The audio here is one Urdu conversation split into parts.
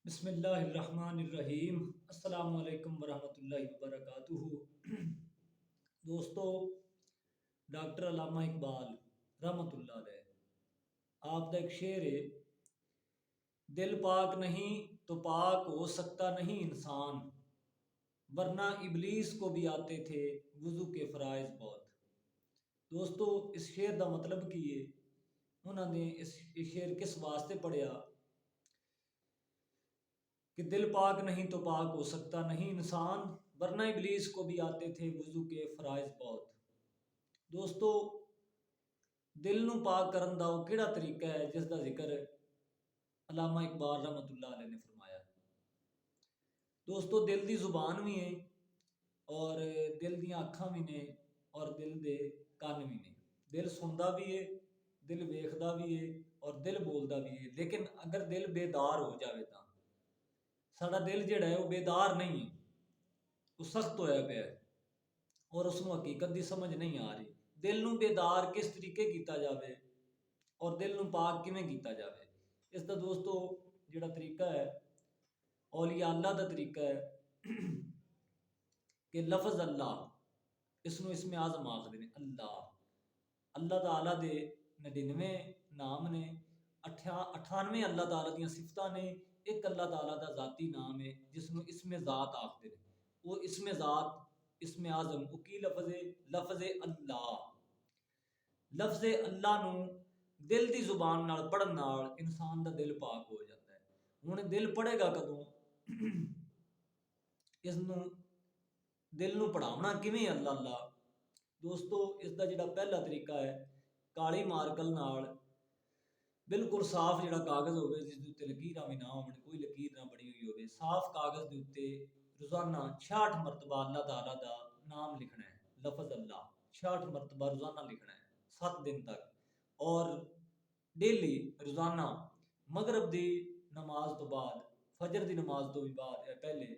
بسم اللہ الرحمن الرحیم۔ السلام علیکم ورحمۃ اللہ وبرکاتہ۔ دوستو، ڈاکٹر علامہ اقبال رحمۃ اللہ علیہ آپ کا ایک شعر ہے: دل پاک نہیں تو پاک ہو سکتا نہیں انسان، ورنہ ابلیس کو بھی آتے تھے وضو کے فرائض بہت۔ دوستو، اس شعر کا مطلب کی ہے، انہوں نے اس شعر کس واسطے پڑھیا کہ دل پاک نہیں تو پاک ہو سکتا نہیں انسان، ورنہ ابلیس کو بھی آتے تھے وضو کے فرائض بہت۔ دوستو، دل نو پاک کرن دا وہ کیڑا طریقہ ہے جس دا ذکر علامہ اقبال رحمۃ اللہ علیہ نے فرمایا۔ دوستو، دل دی زبان بھی ہے، اور دل دیاں اکھاں بھی نے، اور دل دے کان بھی نے۔ دل سندا بھی ہے، دل ویکھدا بھی ہے، اور دل بولدا بھی ہے۔ لیکن اگر دل بیدار ہو جاوے تا ساڈا دل جڑا ہے وہ بیدار نہیں ہے، وہ سخت ہویا پیا ہے، اور اس کو حقیقت دی سمجھ نہیں آ رہی۔ دل نو بیدار کس طریقے کیتا جاوے اور دل نو پاک کیویں کیتا جاوے، اس دا دوستو جڑا طریقہ ہے اولیاء اللہ دا طریقہ ہے کہ لفظ اللہ، اس نو اسم اعظم آکھدے نے۔ اللہ تعالیٰ دے 99 نام نے، 98 اللہ تعالیٰ دیاں صفتاں نے، ایک اللہ تعالیٰ دا ذاتی نام ہے جس نو اسم ذات آکھدے نے۔ وہ اسم ذات، اسم اعظم، وہ کی لفظ ہے؟ لفظ اللہ۔ لفظ اللہ نو دل دی زبان نال پڑھن نال انسان دا دل پاک ہو جاتا ہے۔ ہن دل پڑھے گا کدوں؟ اس نو دل نو پڑھاونا کیویں اللہ؟ دوستو، اس دا جڑا پہلا طریقہ ہے، کالی مارکل نال بالکل صاف جڑا کاغذ ہوئے جس دے لکیراں بھی نہ ہون، کوئی لکیر نہ بنی ہوئی ہوئے، صاف کاغذ دے اوتے روزانہ 66 مرتبہ اللہ تعالیٰ دا نام لکھنا ہے، لفظ اللہ 66 مرتبہ روزانہ لکھنا ہے 7 دن تک۔ اور ڈیلی روزانہ مغرب دی نماز تو بعد، فجر دی نماز تو بھی بعد پہلے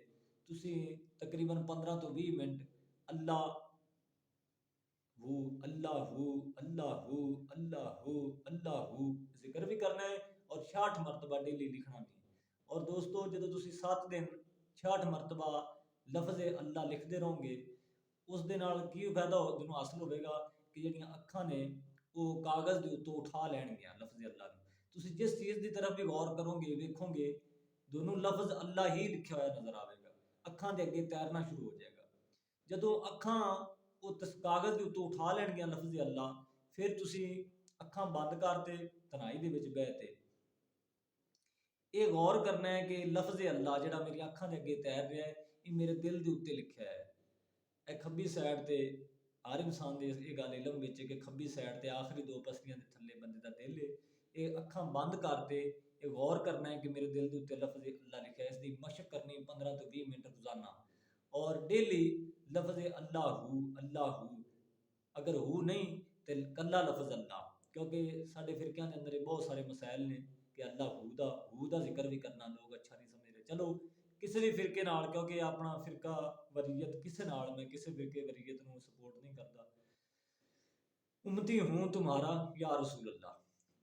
تسی تقریباً 15 تو 20 منٹ اللہ ہو اللہ ہو اللہ ہو اللہ ہو اللہ ہو ذکر بھی کرنا ہے، اور 66 مرتبہ ڈیلی لکھنا بھی۔ اور دوستو، جدو تسی 7 دن 66 مرتبہ لفظ اللہ لکھتے رہو گے، اس دے نال کی فائدہ دنوں حاصل ہوئے گا کہ جڑیاں اکھاں نے وہ کاغذ دے اتوں اٹھا لین گیا لفظ اللہ نو۔ تسی جس چیز دی طرف بھی غور کرو گے، ویکھو گے، دونوں لفظ اللہ ہی لکھا ہوا نظر آئے گا، اکھاں دے اگے تیرنا شروع ہو جائے گا۔ جدو اکھاں وہ کاغذ دے اتوں اٹھا لین گیا لفظ اللہ، پھر تسی اکھاں بند کرتے تنہائی دے وچ بیٹھے یہ غور کرنا ہے کہ لفظ اللہ جڑا میری اکھاں دے اگے تیر رہا ہے، یہ میرے دل دے اوتے لکھیا ہے۔ اے کھبی سائڈ تے ہر انسان دے یہ گل علم وچ کہ کھبی سائڈ تے آخری 2 پسلیاں دے تھلے بندے دا دل ہے۔ یہ اکھاں بند کرتے یہ غور کرنا ہے کہ میرے دل دے اوتے لفظ اللہ لکھیا ہے۔ اس دی مشق کرنی 15 تو 20 منٹ روزانہ، اور ڈیلی لفظ اللہ ہو اللہ ہو، اگر ہو نہیں تو کلا لفظ اللہ، کیونکہ سارے فرقیاں دے اندر بہت سارے مسائل نے کہ اللہ ہو دا ذکر بھی کرنا لوگ اچھا نہیں سمجھ رہے۔ چلو کسی بھی فرقے نال، کیونکہ اپنا فرقہ وریت کسے نال میں کسی فرقے وریت نو سپورٹ نہیں کرتا۔ امتی ہوں تمہارا یا رسول اللہ،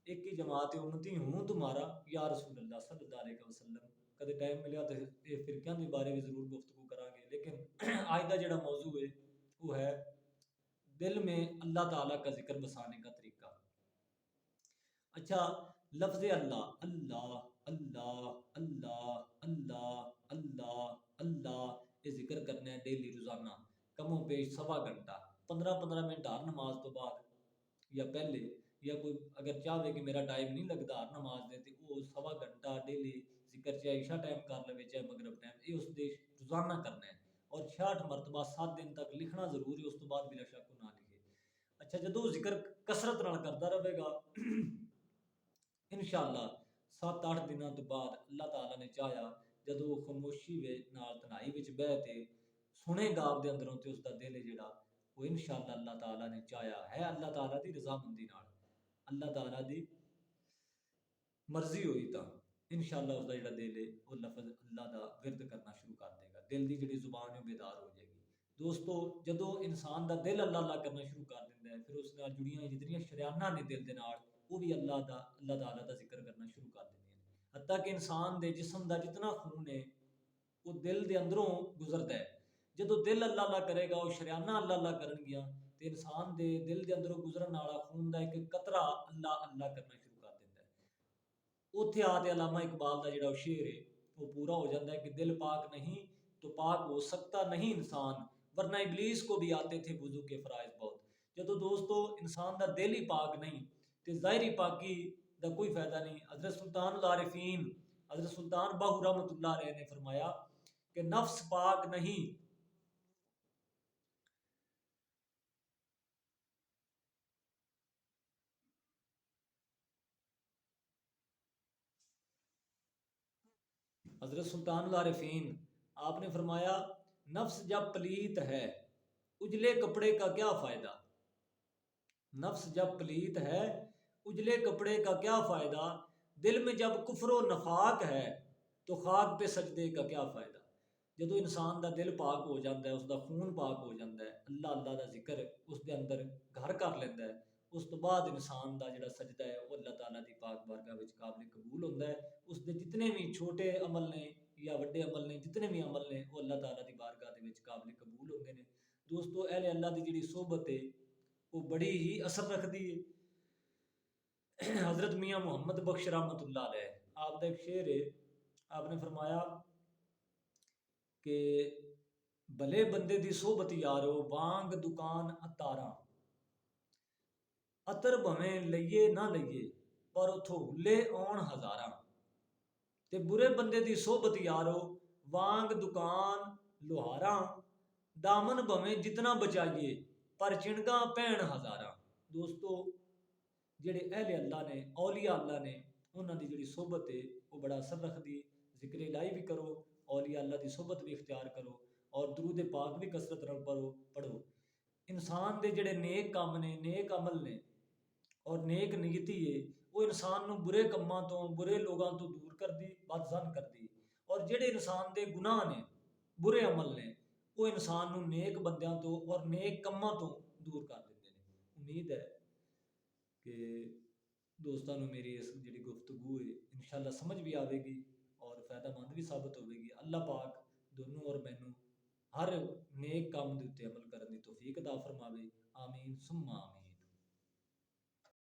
ایک ہی جماعت ہے، امتی ہوں تمہارا یا رسول اللہ صلی اللہ علیہ وسلم۔ کدے ٹائم ملیا تو یہ فرقیاں کے بارے بھی ضرور گفتگو کریں گے، لیکن آج کا جڑا موضوع ہے وہ ہے دل میں اللہ تعالیٰ کا ذکر بسانے کا طریقہ۔ اچھا، لفظ اللہ اللہ اللہ اللہ اللہ اللہ اللہ یہ ذکر کرنا ہے ڈیلی روزانہ، کم و بیش 1.25 گھنٹہ، 15 منٹ ہر نماز تو بعد یا پہلے، یا کوئی اگر چاہے کہ میرا ٹائم نہیں لگتا ہر نماز دے تو وہ 1.25 گھنٹہ ڈیلی ذکر، چاہے عشاء ٹائم کر لے چاہے مغرب ٹائم، یہ اس دے روزانہ کرنا ہے، اور 66 مرتبہ 7 دن تک لکھنا ضروری، اس تو بعد بلا شک نہ لکھے۔ اچھا، جدو ذکر کثرت نال کرتا رہے گا انشاءاللہ 7-8 دنوں تو بعد اللہ تعالیٰ نے چاہیا جدو خاموشی نال تنہائی وچ بیٹھے سنے گا آپ دے اندروں تے اس دا دل جڑا وہ انشاءاللہ اللہ تعالیٰ نے چاہیا ہے، اللہ تعالیٰ دی رضامندی نال، اللہ تعالیٰ دی مرضی ہوئی تا انشاءاللہ اس دا جڑا دل ہے وہ لفظ اللہ دا ورد کرنا شروع کر دے گا، دل دی جڑی زبان ہے بیدار ہو جائے گی۔ دوستو، جدو انسان دا دل اللہ اللہ کرنا شروع کر دیندا ہے، پھر اس نال جڑیاں جتنی شریاناں نے دل دے نال وہ بھی اللہ تعالیٰ دا ذکر کرنا شروع کر دیندیاں۔ حتیٰ کہ انسان دے جسم دا جتنا خون ہے وہ دل دے اندروں گزرتا ہے. جدو دل اللہ اللہ کرے گا وہ شریانہ اللہ اللہ کرن گیا تو انسان دے دل دے اندروں گزرن والا خون دا ایک قطرہ اللہ اللہ کرنا شروع کر دیتا ہے. اتنے آ کے علامہ اقبال کا جڑا شعر ہے وہ پورا ہو جاتا ہے کہ دل پاک نہیں تو پاک ہو سکتا نہیں انسان، ورنہ ابلیس کو بھی آتے تھے وضو کے فرائض بہت. جدو دوستو انسان دا دل ہی پاک نہیں تو ظاہری پاکی دا کوئی فائدہ نہیں. حضرت سلطان العارفین حضرت سلطان باہو رحمۃ اللہ علیہ نے فرمایا کہ نفس پاک نہیں. حضرت سلطان العارفین آپ نے فرمایا نفس جب پلیت ہے اجلے کپڑے کا کیا فائدہ. نفس جب پلیت ہے اجلے کپڑے کا کیا فائدہ، دل میں جب کفر و نفاق ہے تو خاک پہ سجدے کا کیا فائدہ. جدو انسان دا دل پاک ہو جاتا ہے، اس دا خون پاک ہو جاتا ہے، اللہ اللہ دا ذکر اس دے اندر گھر کر لیتا ہے، اس تو بعد انسان دا جڑا سجدہ ہے وہ اللہ تعالیٰ دی پاک بارگاہ وچ قابل قبول ہوتا ہے. اس دے جتنے بھی چھوٹے عمل نے یا وڈے عمل نے، جتنے بھی عمل نے وہ اللہ تعالیٰ دی بارگاہ دے وچ قابل قبول ہوتے ہیں. دوستو اہل اللہ دی جڑی صحبت ہے وہ بڑی ہی اثر رکھتی ہے. حضرت میاں محمد بخش رحمۃ اللہ علیہ آپ کا ایک شعر ہے، آپ نے فرمایا کہ بھلے بندے دی صحبت یارو وانگ دکان اتارا، اتر بھویں لئیے نہ لئیے پر اتھو ہلے آن ہزاراں. تے برے بندے دی صحبت یارو وانگ دکان لوہاراں، دامن بھویں جتنا بچائیے پر چنگاں پہن ہزاراں. دوستو جڑے اہل اللہ نے اولیاء اللہ نے انہاں دی جڑی صحبت ہے وہ بڑا اثر رکھدی ہے. ذکر الہی بھی کرو، اولیاء اللہ دی صحبت بھی اختیار کرو اور درود پاک بھی کثرت نال پڑھو. انسان دے جڑے نیک کام نے، نیک عمل نے اور نیک نیتی ہے وہ انسان نو برے کماں تو برے لوگاں تو دور کر دی، بد زن کر دی. اور جڑے انسان دے گناہ نے، برے عمل نے، وہ انسان نو نیک بندیاں تو اور نیک کماں تو دور کر دیتے ہیں. امید ہے کہ دوستاں نو میری اس جڑی گفتگو ہے انشاءاللہ سمجھ بھی آوے گی اور فائدہ مند بھی ثابت ہوے گی. اللہ پاک دونوں اور مینوں ہر نیک کام دے اوتے عمل کرن دی توفیق عطا فرماوے. آمین ثم آمین.